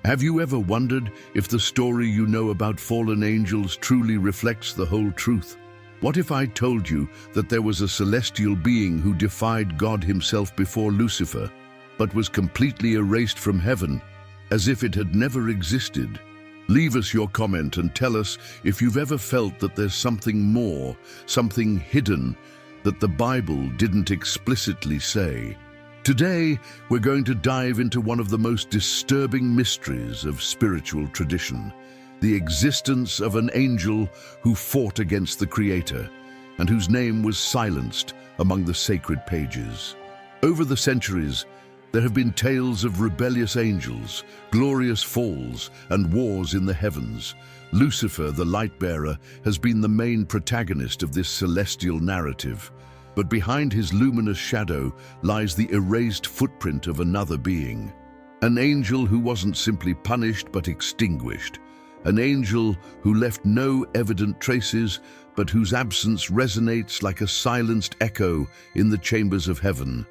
Have you ever wondered if the story you know about fallen angels truly reflects the whole truth? What if I told you that there was a celestial being who defied God himself before Lucifer, but was completely erased from heaven, as if it had never existed? Leave us your comment and tell us if you've ever felt that there's something more, something hidden, that the Bible didn't explicitly say. Today, we're going to dive into one of the most disturbing mysteries of spiritual tradition, the existence of an angel who fought against the Creator and whose name was silenced among the sacred pages. Over the centuries, there have been tales of rebellious angels, glorious falls, and wars in the heavens. Lucifer, the light-bearer, has been the main protagonist of this celestial narrative. But behind his luminous shadow lies the erased footprint of another being. An angel who wasn't simply punished but extinguished. An angel who left no evident traces, but whose absence resonates like a silenced echo in the chambers of heaven.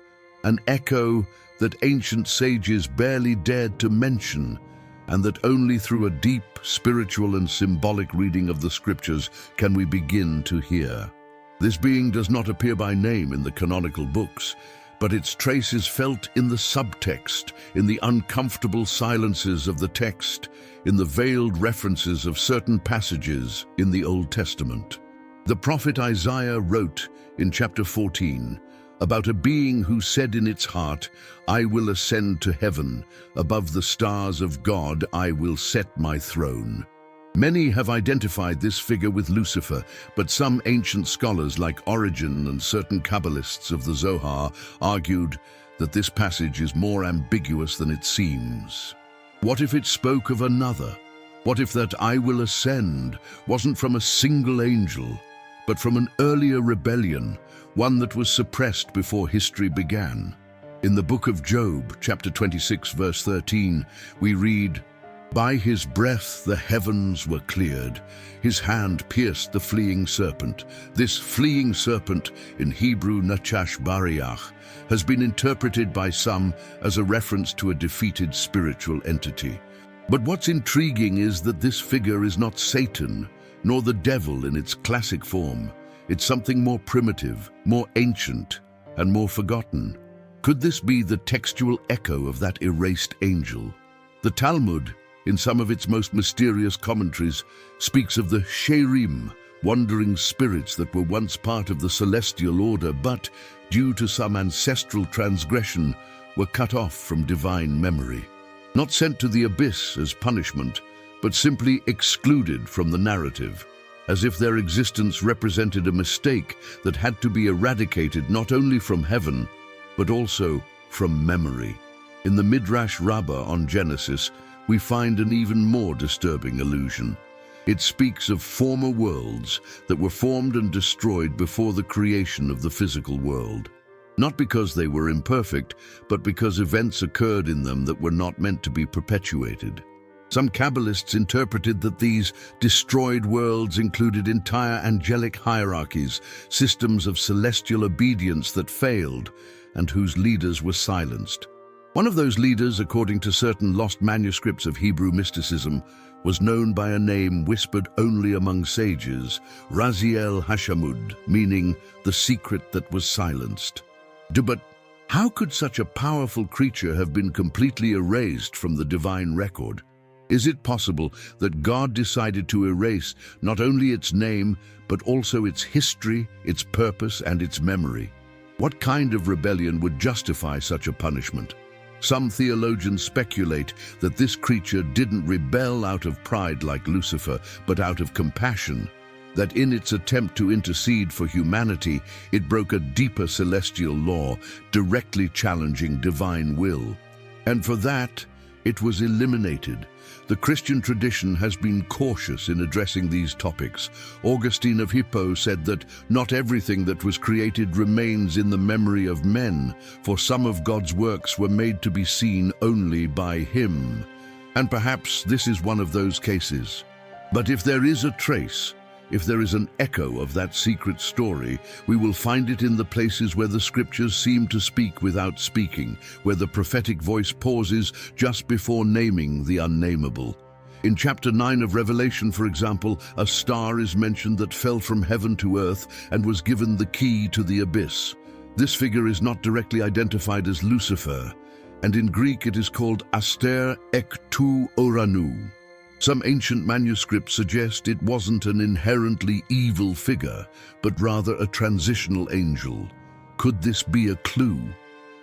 An echo that ancient sages barely dared to mention, and that only through a deep spiritual and symbolic reading of the scriptures can we begin to hear. This being does not appear by name in the canonical books, but its trace is felt in the subtext, in the uncomfortable silences of the text, in the veiled references of certain passages in the Old Testament. The prophet Isaiah wrote in chapter 14 about a being who said in its heart, "I will ascend to heaven, above the stars of God I will set my throne." Many have identified this figure with Lucifer, but some ancient scholars like Origen and certain Kabbalists of the Zohar argued that this passage is more ambiguous than it seems. What if it spoke of another? What if that "I will ascend" wasn't from a single angel, but from an earlier rebellion, one that was suppressed before history began? In the book of Job, chapter 26, verse 13, we read, "By his breath the heavens were cleared. His hand pierced the fleeing serpent." This fleeing serpent, in Hebrew Nachash Bariach, has been interpreted by some as a reference to a defeated spiritual entity. But what's intriguing is that this figure is not Satan, nor the devil in its classic form. It's something more primitive, more ancient, and more forgotten. Could this be the textual echo of that erased angel? The Talmud, in some of its most mysterious commentaries, speaks of the Sherim, wandering spirits that were once part of the celestial order, but, due to some ancestral transgression, were cut off from divine memory. Not sent to the abyss as punishment, but simply excluded from the narrative, as if their existence represented a mistake that had to be eradicated not only from heaven, but also from memory. In the Midrash Rabbah on Genesis, we find an even more disturbing allusion. It speaks of former worlds that were formed and destroyed before the creation of the physical world. Not because they were imperfect, but because events occurred in them that were not meant to be perpetuated. Some Kabbalists interpreted that these destroyed worlds included entire angelic hierarchies, systems of celestial obedience that failed, and whose leaders were silenced. One of those leaders, according to certain lost manuscripts of Hebrew mysticism, was known by a name whispered only among sages, Raziel Hashamud, meaning the secret that was silenced. But how could such a powerful creature have been completely erased from the divine record? Is it possible that God decided to erase not only its name, but also its history, its purpose, and its memory? What kind of rebellion would justify such a punishment? Some theologians speculate that this creature didn't rebel out of pride like Lucifer, but out of compassion, that in its attempt to intercede for humanity, it broke a deeper celestial law, directly challenging divine will. And for that, it was eliminated. The Christian tradition has been cautious in addressing these topics. Augustine of Hippo said that not everything that was created remains in the memory of men, for some of God's works were made to be seen only by him. And perhaps this is one of those cases. But if there is a trace, If there is an echo of that secret story, we will find it in the places where the scriptures seem to speak without speaking, where the prophetic voice pauses just before naming the unnameable. In chapter 9 of Revelation, for example, a star is mentioned that fell from heaven to earth and was given the key to the abyss. This figure is not directly identified as Lucifer, and in Greek it is called Aster ek tou oranu. Some ancient manuscripts suggest it wasn't an inherently evil figure, but rather a transitional angel. Could this be a clue?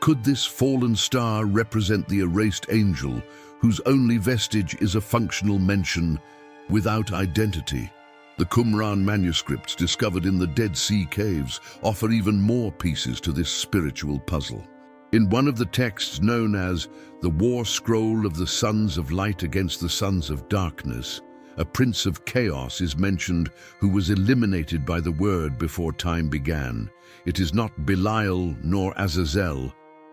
Could this fallen star represent the erased angel, whose only vestige is a functional mention without identity? The Qumran manuscripts discovered in the Dead Sea caves offer even more pieces to this spiritual puzzle. In one of the texts known as the War Scroll of the Sons of Light against the Sons of Darkness, a prince of chaos is mentioned who was eliminated by the word before time began. It is not Belial nor Azazel,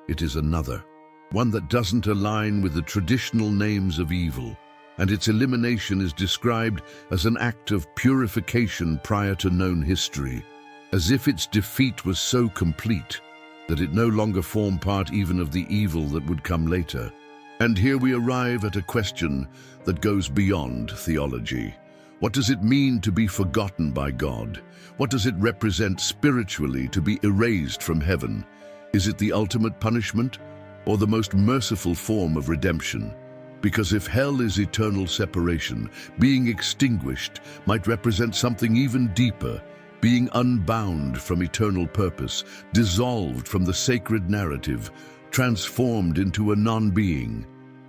it is another, one that doesn't align with the traditional names of evil, and its elimination is described as an act of purification prior to known history, as if its defeat was so complete that it no longer formed part even of the evil that would come later. And here we arrive at a question that goes beyond theology. What does it mean to be forgotten by God? What does it represent spiritually to be erased from heaven? Is it the ultimate punishment or the most merciful form of redemption? Because if hell is eternal separation, being extinguished might represent something even deeper, being unbound from eternal purpose, dissolved from the sacred narrative, transformed into a non-being.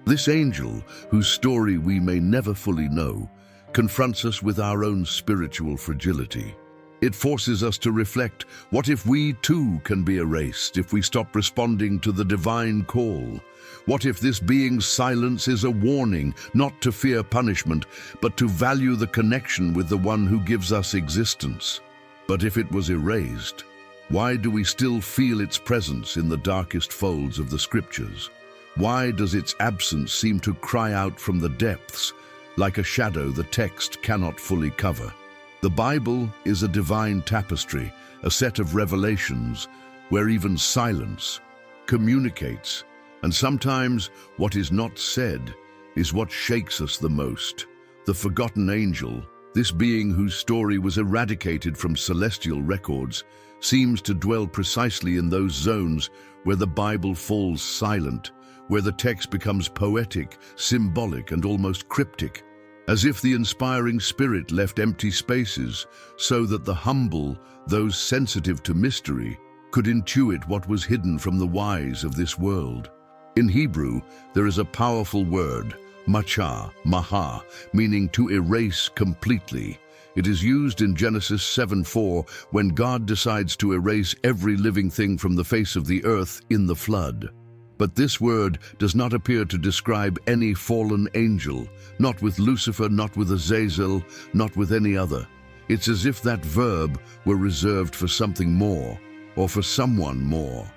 This angel, whose story we may never fully know, confronts us with our own spiritual fragility. It forces us to reflect, what if we too can be erased if we stop responding to the divine call? What if this being's silence is a warning, not to fear punishment, but to value the connection with the one who gives us existence? But if it was erased, why do we still feel its presence in the darkest folds of the scriptures? Why does its absence seem to cry out from the depths, like a shadow the text cannot fully cover? The Bible is a divine tapestry, a set of revelations, where even silence communicates, and sometimes what is not said is what shakes us the most. The forgotten angel, this being whose story was eradicated from celestial records, seems to dwell precisely in those zones where the Bible falls silent, where the text becomes poetic, symbolic, and almost cryptic, as if the inspiring spirit left empty spaces so that the humble, those sensitive to mystery, could intuit what was hidden from the wise of this world. In Hebrew, there is a powerful word, maha, meaning to erase completely. It is used in Genesis 7:4 when God decides to erase every living thing from the face of the earth in the flood. But this word does not appear to describe any fallen angel, not with Lucifer, not with Azazel, not with any other. It's as if that verb were reserved for something more, or for someone more.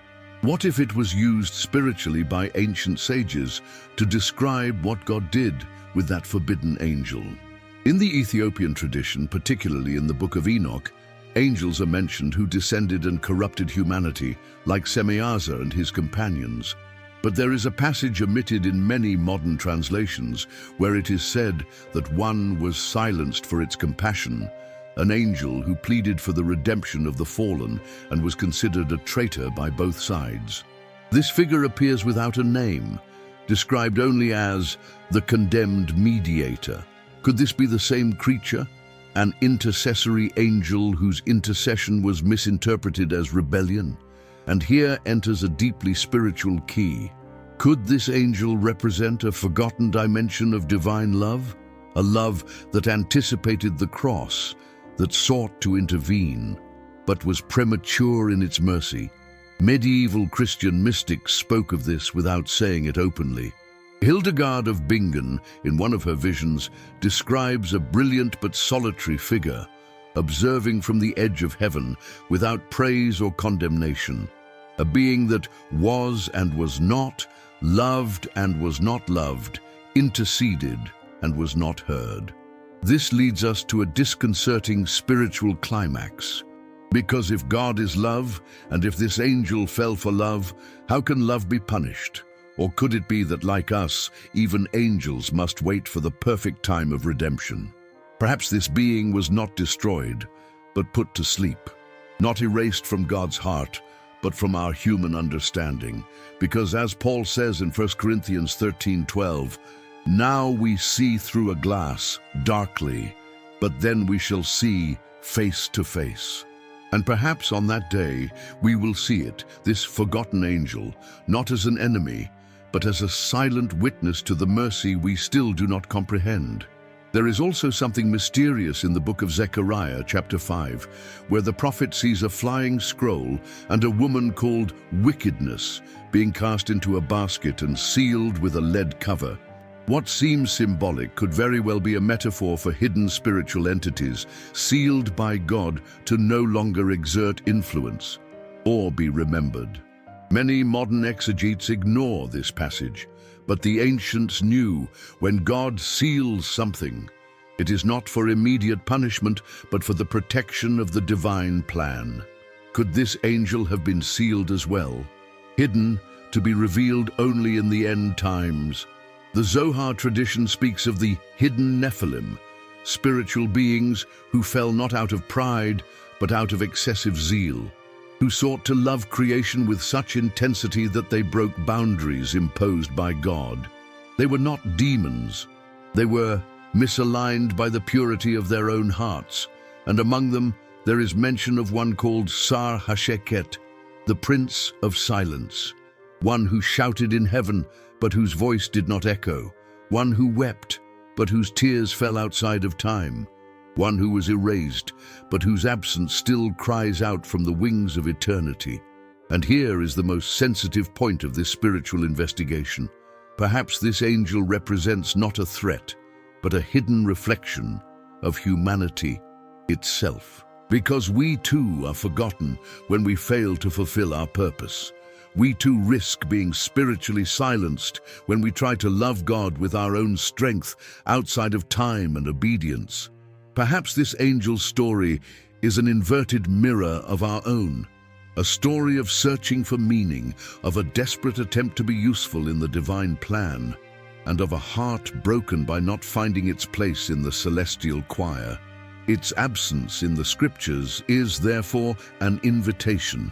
What if it was used spiritually by ancient sages to describe what God did with that forbidden angel? In the Ethiopian tradition, particularly in the Book of Enoch, angels are mentioned who descended and corrupted humanity, like Semeiaza and his companions. But there is a passage omitted in many modern translations where it is said that one was silenced for its compassion, an angel who pleaded for the redemption of the fallen and was considered a traitor by both sides. This figure appears without a name, described only as the condemned mediator. Could this be the same creature, an intercessory angel whose intercession was misinterpreted as rebellion? And here enters a deeply spiritual key. Could this angel represent a forgotten dimension of divine love? A love that anticipated the cross, that sought to intervene, but was premature in its mercy. Medieval Christian mystics spoke of this without saying it openly. Hildegard of Bingen, in one of her visions, describes a brilliant but solitary figure, observing from the edge of heaven without praise or condemnation, a being that was and was not, loved and was not loved, interceded and was not heard. This leads us to a disconcerting spiritual climax. Because if God is love, and if this angel fell for love, how can love be punished? Or could it be that, like us, even angels must wait for the perfect time of redemption? Perhaps this being was not destroyed, but put to sleep, not erased from God's heart, but from our human understanding. Because as Paul says in 1 Corinthians 13:12, now we see through a glass, darkly, but then we shall see face to face. And perhaps on that day we will see it, this forgotten angel, not as an enemy, but as a silent witness to the mercy we still do not comprehend. There is also something mysterious in the book of Zechariah, chapter 5, where the prophet sees a flying scroll and a woman called Wickedness being cast into a basket and sealed with a lead cover. What seems symbolic could very well be a metaphor for hidden spiritual entities, sealed by God to no longer exert influence or be remembered. Many modern exegetes ignore this passage, but the ancients knew when God seals something, it is not for immediate punishment, but for the protection of the divine plan. Could this angel have been sealed as well, hidden to be revealed only in the end times? The Zohar tradition speaks of the hidden Nephilim, spiritual beings who fell not out of pride, but out of excessive zeal, who sought to love creation with such intensity that they broke boundaries imposed by God. They were not demons. They were misaligned by the purity of their own hearts, and among them there is mention of one called Sar Hasheket, the Prince of Silence, one who shouted in heaven, but whose voice did not echo, one who wept, but whose tears fell outside of time, one who was erased, but whose absence still cries out from the wings of eternity. And here is the most sensitive point of this spiritual investigation. Perhaps this angel represents not a threat, but a hidden reflection of humanity itself. Because we too are forgotten when we fail to fulfill our purpose. We too risk being spiritually silenced when we try to love God with our own strength outside of time and obedience. Perhaps this angel's story is an inverted mirror of our own, a story of searching for meaning, of a desperate attempt to be useful in the divine plan, and of a heart broken by not finding its place in the celestial choir. Its absence in the scriptures is therefore an invitation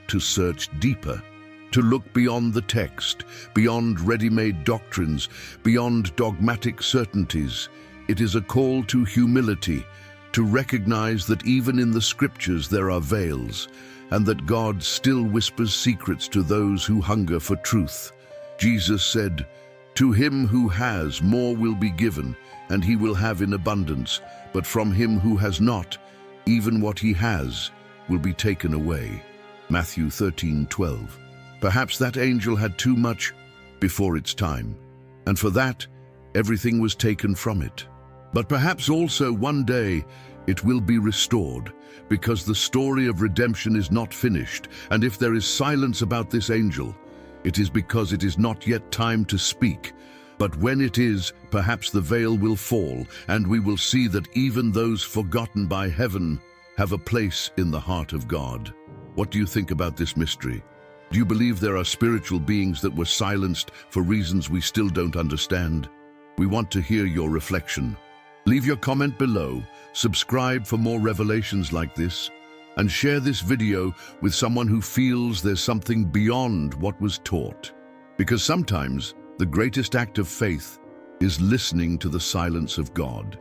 to search deeper, to look beyond the text, beyond ready-made doctrines, beyond dogmatic certainties. It is a call to humility, to recognize that even in the scriptures there are veils, and that God still whispers secrets to those who hunger for truth. Jesus said, "To him who has, more will be given, and he will have in abundance, but from him who has not, even what he has will be taken away." Matthew 13:12. Perhaps that angel had too much before its time, and for that, everything was taken from it. But perhaps also one day it will be restored, because the story of redemption is not finished, and if there is silence about this angel, it is because it is not yet time to speak. But when it is, perhaps the veil will fall, and we will see that even those forgotten by heaven have a place in the heart of God. What do you think about this mystery? Do you believe there are spiritual beings that were silenced for reasons we still don't understand? We want to hear your reflection. Leave your comment below, subscribe for more revelations like this, and share this video with someone who feels there's something beyond what was taught. Because sometimes the greatest act of faith is listening to the silence of God.